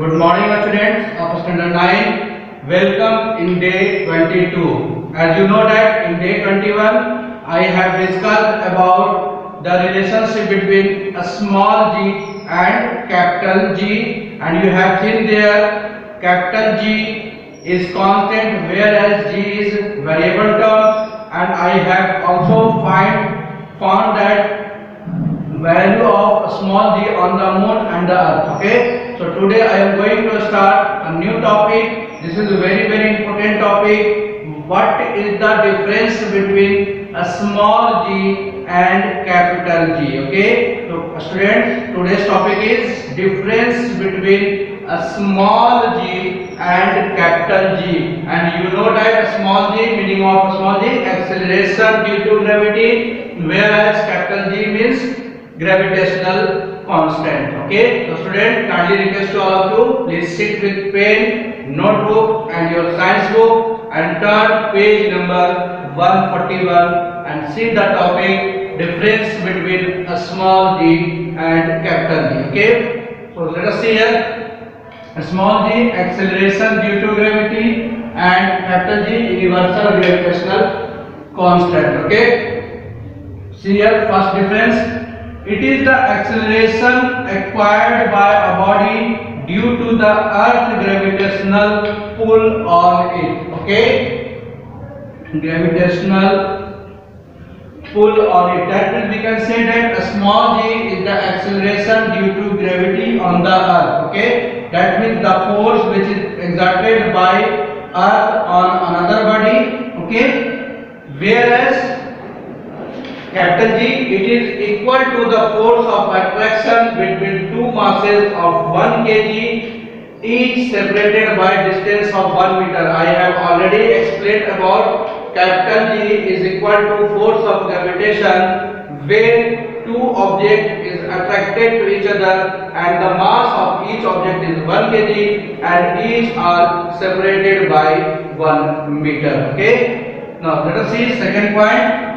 Good morning, students of standard 9. Welcome in day 22. As you know that in day 21, I have discussed about the relationship between a small g and capital G, and you have seen there capital G is constant whereas G is variable terms, and I have also found that value of small g on the moon and the earth. Okay, so today I am going to start a new topic. This is a very important topic. What is the difference between a small g and capital G? Okay, so students, today's topic is difference between a small g and capital G. And you know that a small g, meaning of a small g, acceleration due to gravity, whereas capital G means gravitational constant. Okay, so student, kindly request to all of you, please sit with pen, notebook and your science book and turn page number 141 and see the topic difference between a small g and capital G. Okay, so let us see here. A small g, acceleration due to gravity, and capital G, universal gravitational constant. Okay, see here, first difference. It is the acceleration acquired by a body due to the earth gravitational pull on it. Okay, gravitational pull on it. That means we can say that a small g is the acceleration due to gravity on the earth. Okay, that means the force which is exerted by earth on another body. Okay, whereas capital G, it is equal to the force of attraction between two masses of 1 kg, each separated by distance of 1 meter. I have already explained about capital G is equal to force of gravitation when two objects is attracted to each other and the mass of each object is 1 kg and each are separated by 1 meter. Okay, now let us see second point.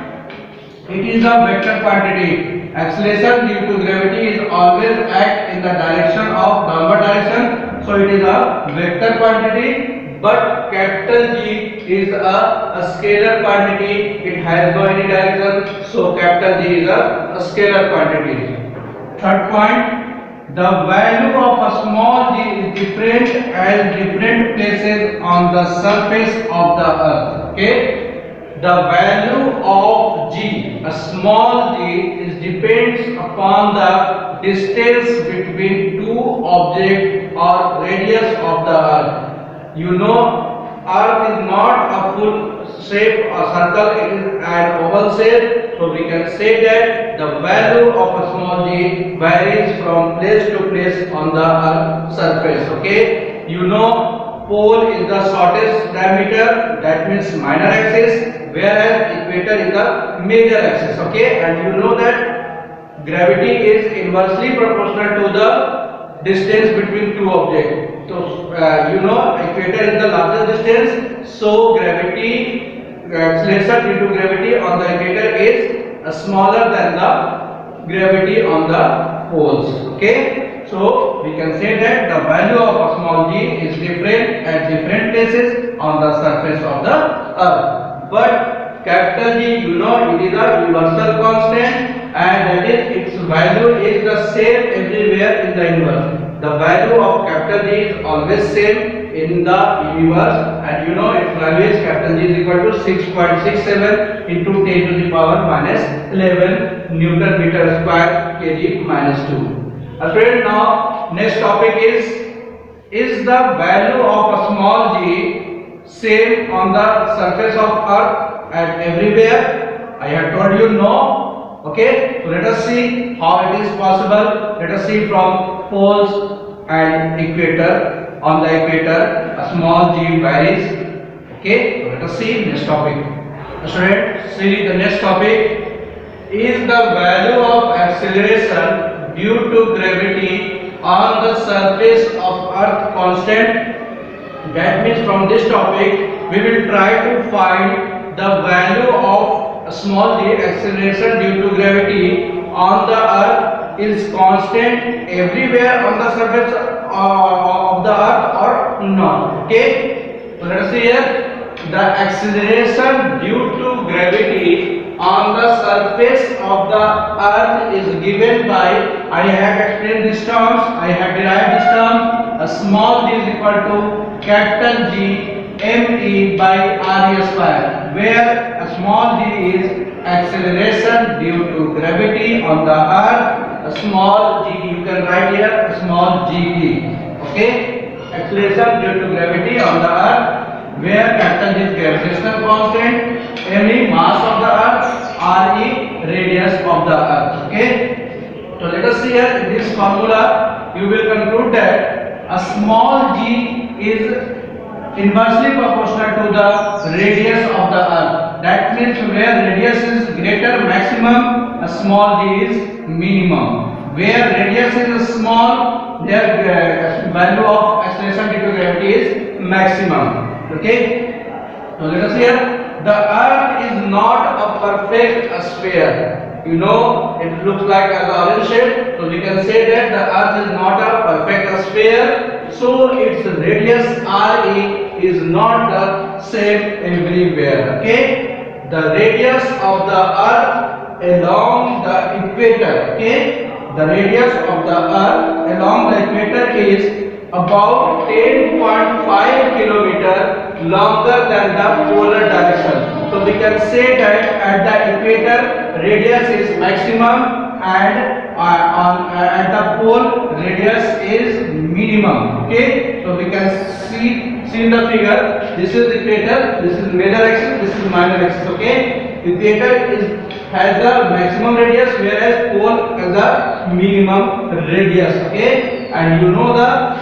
It is a vector quantity. Acceleration due to gravity is always act in the direction of downward direction, so it is a vector quantity. But capital G is a scalar quantity. It has no any direction, so capital G is a scalar quantity. Third point, the value of a small g is different at different places on the surface of the earth. Okay, the value of g, a small g, is depends upon the distance between two objects or radius of the earth. You know, earth is not a full shape or circle, it is an oval shape, so we can say that the value of a small g varies from place to place on the earth surface. Okay, you know, pole is the shortest diameter, that means minor axis, whereas equator is the major axis. Okay, and you know that gravity is inversely proportional to the distance between two objects. So you know, equator is the largest distance, so gravity, acceleration due to gravity on the equator is smaller than the gravity on the poles. Okay, so we can say that the value of a small g is different at different places on the surface of the earth. But capital G, you know, it is a universal constant, and that is its value is the same everywhere in the universe. The value of capital G is always same in the universe, and you know its value is capital G is equal to 6.67 into 10 to the power minus 11 Newton meter square kg minus 2. Friend, now next topic is the value of a small g same on the surface of earth and everywhere? I have told you no. Okay, so let us see how it is possible. Let us see from poles and equator. On the equator, a small g varies. Okay, so let us see next topic. Student, see the next topic is the value of acceleration due to gravity on the surface of earth constant. That means from this topic we will try to find the value of a small g, acceleration due to gravity on the earth is constant everywhere on the surface of not. Okay, so let us see here. The acceleration due to gravity on the surface of the earth is given by, I have explained these terms, I have derived these terms. A small g is equal to capital G me by re square, where a small g is acceleration due to gravity on the earth. A small g, you can write here a small g. Okay, acceleration due to gravity on the earth, where capital G is gravitational constant, me mass of the earth, re radius of the earth. Okay, so let us see here in this formula you will conclude that a small g is inversely proportional to the radius of the earth. That means where radius is greater maximum, a small g is minimum. Where radius is small, their value of acceleration due to gravity is maximum. Okay, so let us here. The earth is not a perfect sphere. You know, it looks like an orange shape, so we can say that the earth is not a perfect sphere. So its radius re is not the same everywhere. Okay, the radius of the earth along the equator. Okay, the radius of the earth along the equator is about 10.5 kilometer longer than the polar direction. So we can say that at the equator radius is maximum and at the pole radius is minimum. Okay, so we can see in the figure, this is equator, this is major axis, this is minor axis. Okay, equator has the maximum radius, whereas pole has the minimum radius. Okay, and you know the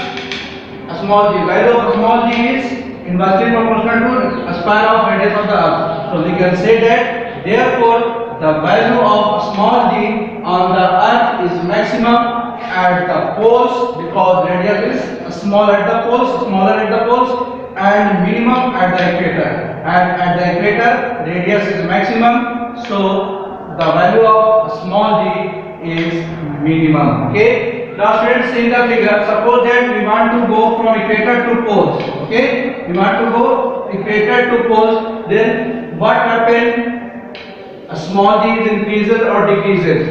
small g, value of small g is inversely proportional to a span of radius of the earth. So we can say that therefore the value of small g on the earth is maximum at the poles, because radius is smaller at the poles, and minimum at the equator. And at the equator radius is maximum, so the value of small g is minimum. Okay. Now students, see the figure. Suppose that we want to go from equator to poles. Okay, we want to go equator to poles. Then what happen? A small g is increases or decreases.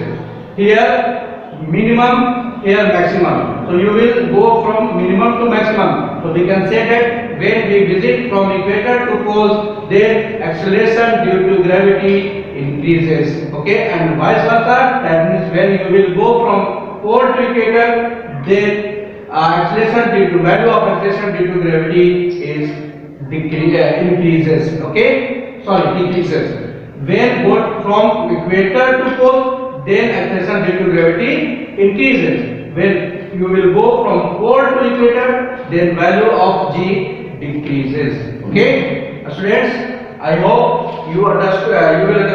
Here minimum, here maximum. So you will go from minimum to maximum. So we can say that when we visit from equator to poles, then acceleration due to gravity increases. Okay, and vice versa. That means when you will go from pole to equator, then acceleration due to value of acceleration due to gravity is increases. Okay, sorry, decreases. When go from equator to pole, then acceleration due to gravity increases. When you will go from pole to equator, then value of g decreases. Okay, students, I hope you understood very well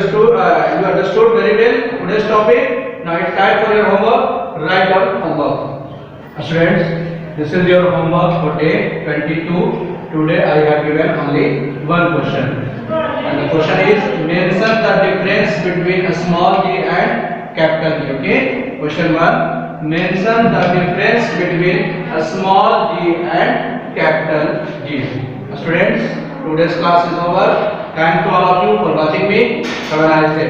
today's topic. Now it's time for your homework. Write down homework. Students, this is your homework for day 22. Today I have given only one question. And the question is, mention the difference between a small g and capital G. Okay? Question 1. Mention the difference between a small g and capital G. Students, today's class is over. Thank you all of you for watching me. Have a nice day.